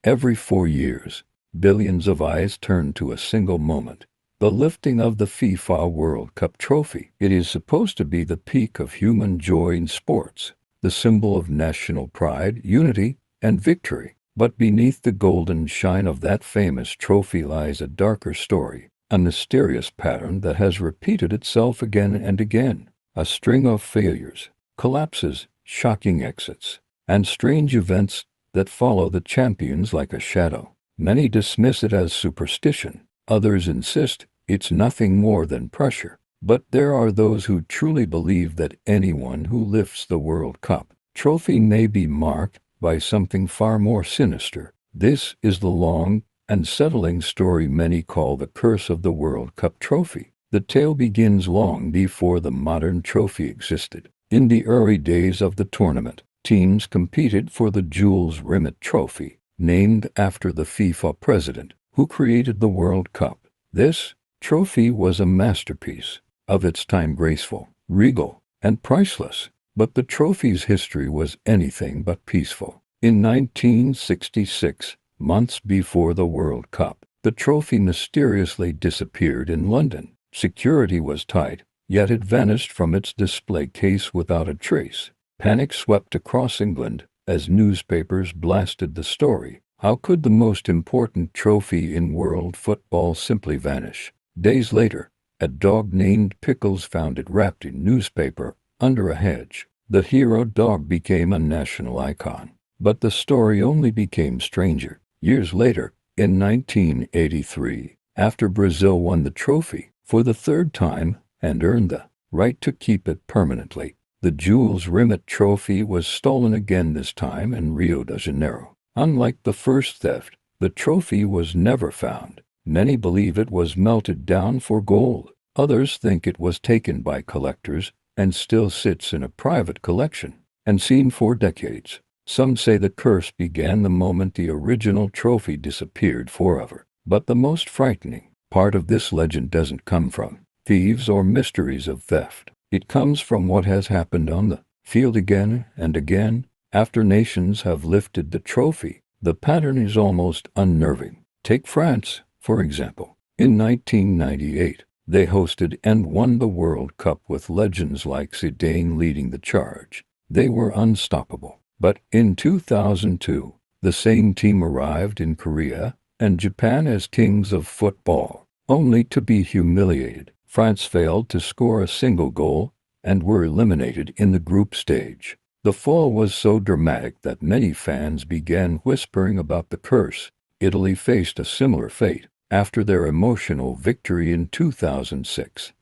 Every 4 years, billions of eyes turn to a single moment, the lifting of the FIFA World Cup trophy. It is supposed to be the peak of human joy in sports, the symbol of national pride, unity, and victory. But beneath the golden shine of that famous trophy lies a darker story, a mysterious pattern that has repeated itself again and again. A string of failures, collapses, shocking exits, and strange events that follow the champions like a shadow. Many dismiss it as superstition. Others insist it's nothing more than pressure. But there are those who truly believe that anyone who lifts the World Cup trophy may be marked by something far more sinister. This is the long, unsettling story many call the curse of the World Cup trophy. The tale begins long before the modern trophy existed. In the early days of the tournament, teams competed for the Jules Rimet trophy, named after the FIFA president who created the World Cup. This trophy was a masterpiece, of its time graceful, regal, and priceless. But the trophy's history was anything but peaceful. In 1966, months before the World Cup, the trophy mysteriously disappeared in London. Security was tight, yet it vanished from its display case without a trace. Panic swept across England as newspapers blasted the story. How could the most important trophy in world football simply vanish? Days later, a dog named Pickles found it wrapped in newspaper under a hedge. The hero dog became a national icon. But the story only became stranger. Years later, in 1983, after Brazil won the trophy for the third time and earned the right to keep it permanently, the Jules Rimet trophy was stolen again, this time in Rio de Janeiro. Unlike the first theft, the trophy was never found. Many believe it was melted down for gold. Others think it was taken by collectors and still sits in a private collection and seen for decades. Some say the curse began the moment the original trophy disappeared forever. But the most frightening part of this legend doesn't come from thieves or mysteries of theft. It comes from what has happened on the field again and again. After nations have lifted the trophy, the pattern is almost unnerving. Take France, for example. In 1998, they hosted and won the World Cup with legends like Zidane leading the charge. They were unstoppable. But in 2002, the same team arrived in Korea and Japan as kings of football, only to be humiliated. France failed to score a single goal and were eliminated in the group stage. The fall was so dramatic that many fans began whispering about the curse. Italy faced a similar fate after their emotional victory in 2006.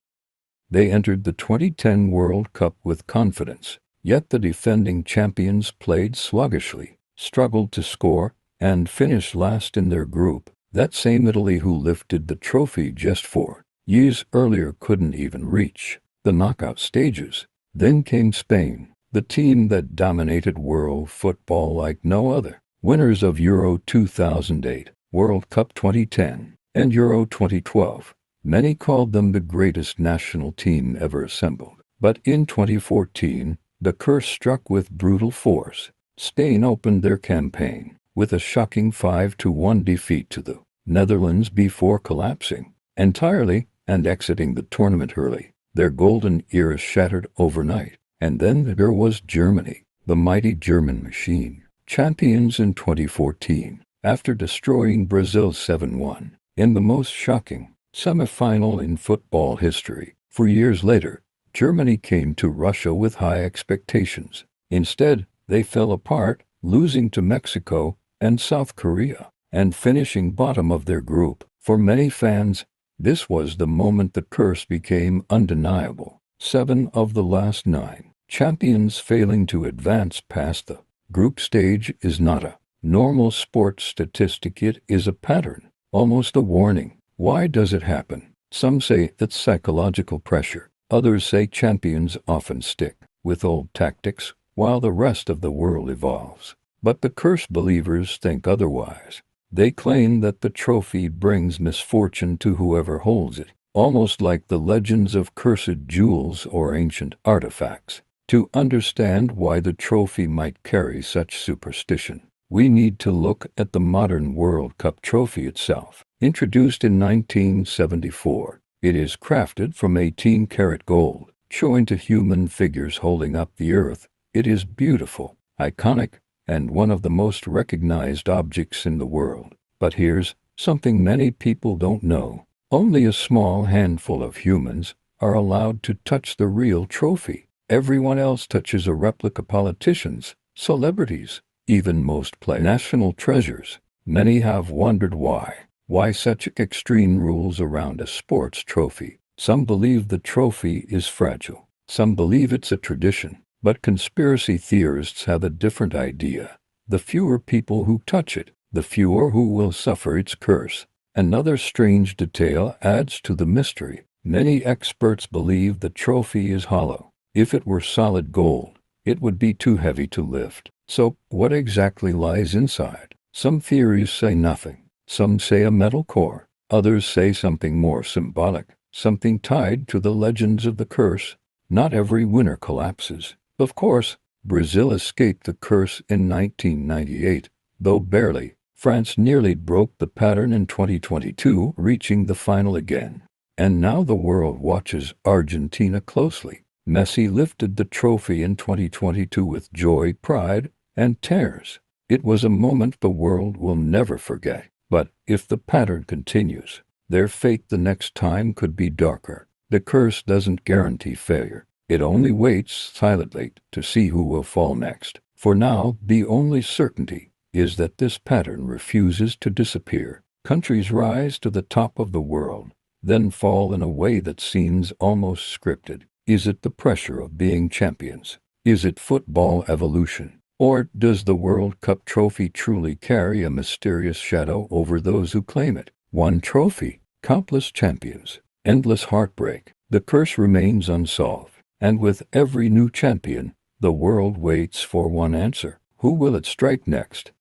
They entered the 2010 World Cup with confidence, yet the defending champions played sluggishly, struggled to score, and finished last in their group. That same Italy who lifted the trophy just 4 years earlier couldn't even reach the knockout stages. Then came Spain, the team that dominated world football like no other. Winners of Euro 2008, World Cup 2010, and Euro 2012. Many called them the greatest national team ever assembled. But in 2014, the curse struck with brutal force. Spain opened their campaign with a shocking 5-1 defeat to the Netherlands before collapsing entirely and exiting the tournament early. Their golden era shattered overnight. And then there was Germany, the mighty German machine, champions in 2014, after destroying Brazil 7-1 in the most shocking semifinal in football history. 4 years later, Germany came to Russia with high expectations. Instead, they fell apart, losing to Mexico and South Korea, and finishing bottom of their group. For many fans, this was the moment the curse became undeniable. 7 of the last 9 champions failing to advance past the group stage is not a normal sports statistic. It is a pattern, almost a warning. Why does it happen? Some say it's psychological pressure. Others say champions often stick with old tactics while the rest of the world evolves. But the cursed believers think otherwise. They claim that the trophy brings misfortune to whoever holds it, almost like the legends of cursed jewels or ancient artifacts. To understand why the trophy might carry such superstition, we need to look at the modern World Cup trophy itself. Introduced in 1974, it is crafted from 18-karat gold, joined to human figures holding up the earth. It is beautiful, iconic, and one of the most recognized objects in the world. But here's something many people don't know. Only a small handful of humans are allowed to touch the real trophy. Everyone else touches a replica. Politicians, celebrities, even most play national treasures. Many have wondered why. Why such extreme rules around a sports trophy? Some believe the trophy is fragile. Some believe it's a tradition. But conspiracy theorists have a different idea. The fewer people who touch it, the fewer who will suffer its curse. Another strange detail adds to the mystery. Many experts believe the trophy is hollow. If it were solid gold, it would be too heavy to lift. So, what exactly lies inside? Some theories say nothing. Some say a metal core. Others say something more symbolic, something tied to the legends of the curse. Not every winner collapses. Of course, Brazil escaped the curse in 1998, though barely. France nearly broke the pattern in 2022, reaching the final again. And now the world watches Argentina closely. Messi lifted the trophy in 2022 with joy, pride, and tears. It was a moment the world will never forget. But if the pattern continues, their fate the next time could be darker. The curse doesn't guarantee failure. It only waits silently to see who will fall next. For now, the only certainty is that this pattern refuses to disappear. Countries rise to the top of the world, then fall in a way that seems almost scripted. Is it the pressure of being champions? Is it football evolution? Or does the World Cup trophy truly carry a mysterious shadow over those who claim it? One trophy, countless champions, endless heartbreak. The curse remains unsolved. And with every new champion, the world waits for one answer. Who will it strike next?